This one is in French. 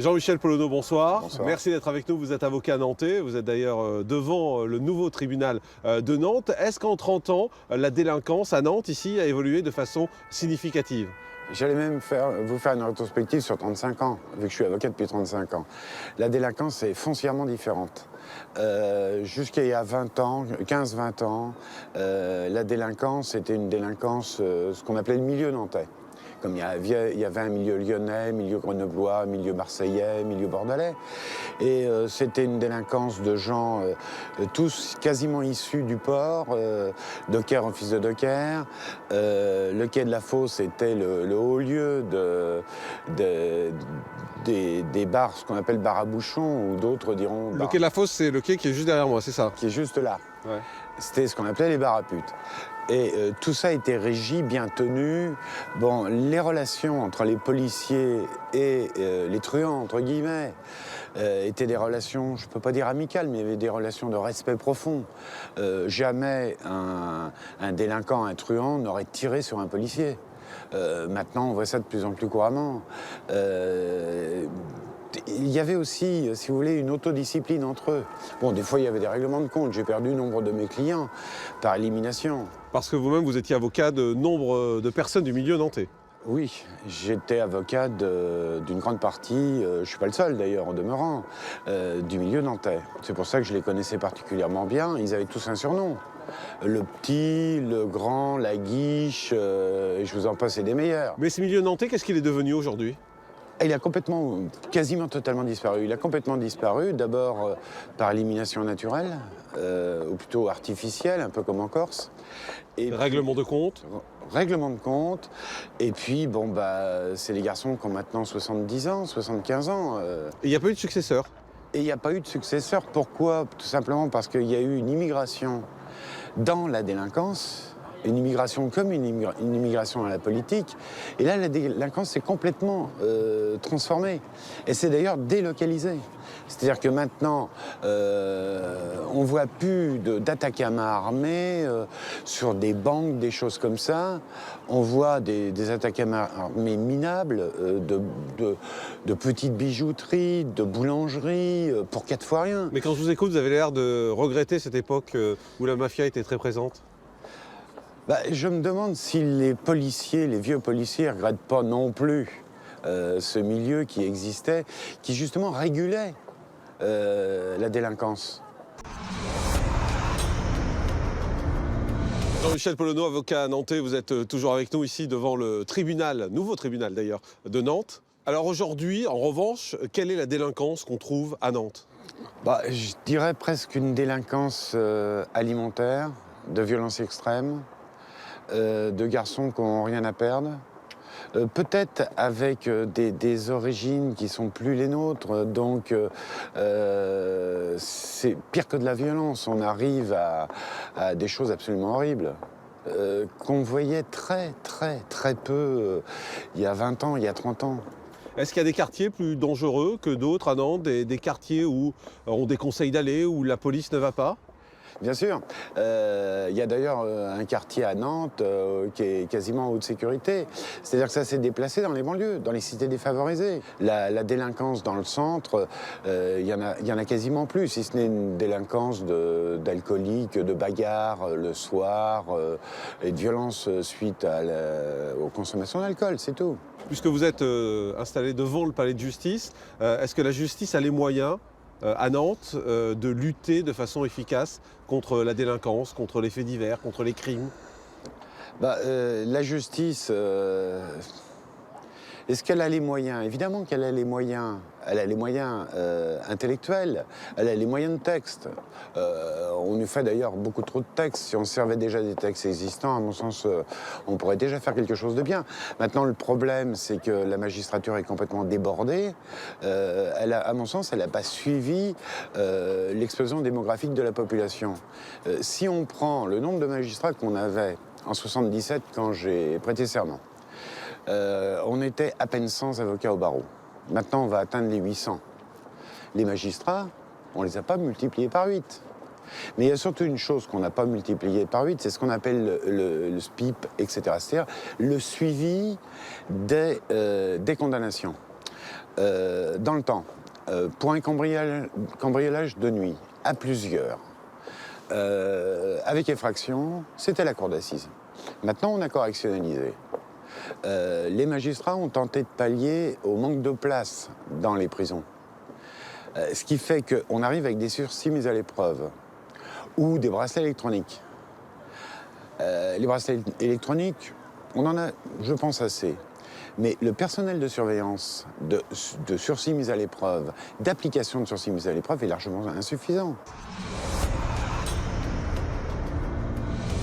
Jean-Michel Polonneau, bonsoir. Bonsoir. Merci d'être avec nous. Vous êtes avocat nantais. Vous êtes d'ailleurs devant le nouveau tribunal de Nantes. Est-ce qu'en 30 ans, la délinquance à Nantes, ici, a évolué de façon significative? J'allais même vous faire une rétrospective sur 35 ans, vu que je suis avocat depuis 35 ans. La délinquance est foncièrement différente. Jusqu'à il y a 20 ans, 15-20 ans, la délinquance était une délinquance, ce qu'on appelait le milieu nantais. Comme il y avait un milieu lyonnais, milieu grenoblois, milieu marseillais, milieu bordelais. Et c'était une délinquance de gens tous quasiment issus du port, docker en fils de docker. Le quai de la Fosse était le haut lieu des bars, ce qu'on appelle bar à bouchons, ou d'autres diront... Le quai de la Fosse, c'est le quai qui est juste derrière moi, c'est ça? Qui est juste là. Ouais. C'était ce qu'on appelait les bars à putes. Et tout ça était régi, bien tenu. Bon, les relations entre les policiers et les truands, entre guillemets, étaient des relations, je ne peux pas dire amicales, mais il y avait des relations de respect profond. Jamais un délinquant, un truand n'aurait tiré sur un policier. Maintenant, on voit ça de plus en plus couramment. Il y avait aussi, si vous voulez, une autodiscipline entre eux. Bon, des fois, il y avait des règlements de compte. J'ai perdu nombre de mes clients par élimination. Parce que vous-même, vous étiez avocat de nombre de personnes du milieu nantais. Oui, j'étais avocat d'une grande partie, je ne suis pas le seul d'ailleurs en demeurant, du milieu nantais. C'est pour ça que je les connaissais particulièrement bien. Ils avaient tous un surnom. Le petit, le grand, la guiche, et je vous en passe, et des meilleurs. Mais ce milieu nantais, qu'est-ce qu'il est devenu aujourd'hui? Il a quasiment totalement disparu. Il a complètement disparu, d'abord par élimination naturelle, ou plutôt artificielle, un peu comme en Corse. Règlement de compte? Règlement de compte. Et puis, bon, c'est les garçons qui ont maintenant 70 ans, 75 ans. Et il n'y a pas eu de successeur? Et il n'y a pas eu de successeur. Pourquoi? Tout simplement parce qu'il y a eu une immigration dans la délinquance. Une immigration comme une immigration dans la politique. Et là, la délinquance s'est complètement transformée. Et c'est d'ailleurs délocalisé. C'est-à-dire que maintenant, on ne voit plus d'attaques à main armée sur des banques, des choses comme ça. On voit des attaques à main armée minables, de petites bijouteries, de boulangeries, pour 4 fois rien. Mais quand je vous écoute, vous avez l'air de regretter cette époque où la mafia était très présente. Je me demande si les policiers, les vieux policiers, ne regrettent pas non plus ce milieu qui existait, qui justement régulait la délinquance. Jean-Michel Polonneau, avocat à Nantais, vous êtes toujours avec nous ici devant le tribunal, nouveau tribunal d'ailleurs, de Nantes. Alors aujourd'hui, en revanche, quelle est la délinquance qu'on trouve à Nantes? Je dirais presque une délinquance alimentaire, de violence extrême. De garçons qui n'ont rien à perdre. Peut-être avec des origines qui sont plus les nôtres, donc c'est pire que de la violence. On arrive à des choses absolument horribles. Qu'on voyait très peu il y a 20 ans, il y a 30 ans. Est-ce qu'il y a des quartiers plus dangereux que d'autres à Nantes, des quartiers où on déconseille d'aller, où la police ne va pas? Bien sûr. Il y a d'ailleurs un quartier à Nantes qui est quasiment en haute sécurité. C'est-à-dire que ça s'est déplacé dans les banlieues, dans les cités défavorisées. La délinquance dans le centre, il y en a quasiment plus, si ce n'est une délinquance d'alcooliques, de bagarres le soir, et de violences suite aux consommations d'alcool, c'est tout. Puisque vous êtes installé devant le palais de justice, est-ce que la justice a les moyens à Nantes de lutter de façon efficace contre la délinquance, contre les faits divers, contre les crimes? La justice, est-ce qu'elle a les moyens? Évidemment qu'elle a les moyens. Elle a les moyens intellectuels, elle a les moyens de texte. On nous fait d'ailleurs beaucoup trop de textes. Si on servait déjà des textes existants, à mon sens, on pourrait déjà faire quelque chose de bien. Maintenant, le problème, c'est que la magistrature est complètement débordée. À mon sens, elle n'a pas suivi l'explosion démographique de la population. Si on prend le nombre de magistrats qu'on avait en 77, quand j'ai prêté serment, on était à peine 100 avocats au barreau. Maintenant, on va atteindre les 800. Les magistrats, on ne les a pas multipliés par 8. Mais il y a surtout une chose qu'on n'a pas multipliée par 8, c'est ce qu'on appelle le SPIP, etc. C'est-à-dire le suivi des condamnations. dans le temps, pour un cambriolage de nuit, à plusieurs, avec effraction, c'était la cour d'assises. Maintenant, on a correctionnalisé. Les magistrats ont tenté de pallier au manque de place dans les prisons. Ce qui fait qu'on arrive avec des sursis mis à l'épreuve ou des bracelets électroniques. Les bracelets électroniques, on en a, je pense, assez. Mais le personnel de surveillance, de sursis mis à l'épreuve, d'application de sursis mis à l'épreuve est largement insuffisant.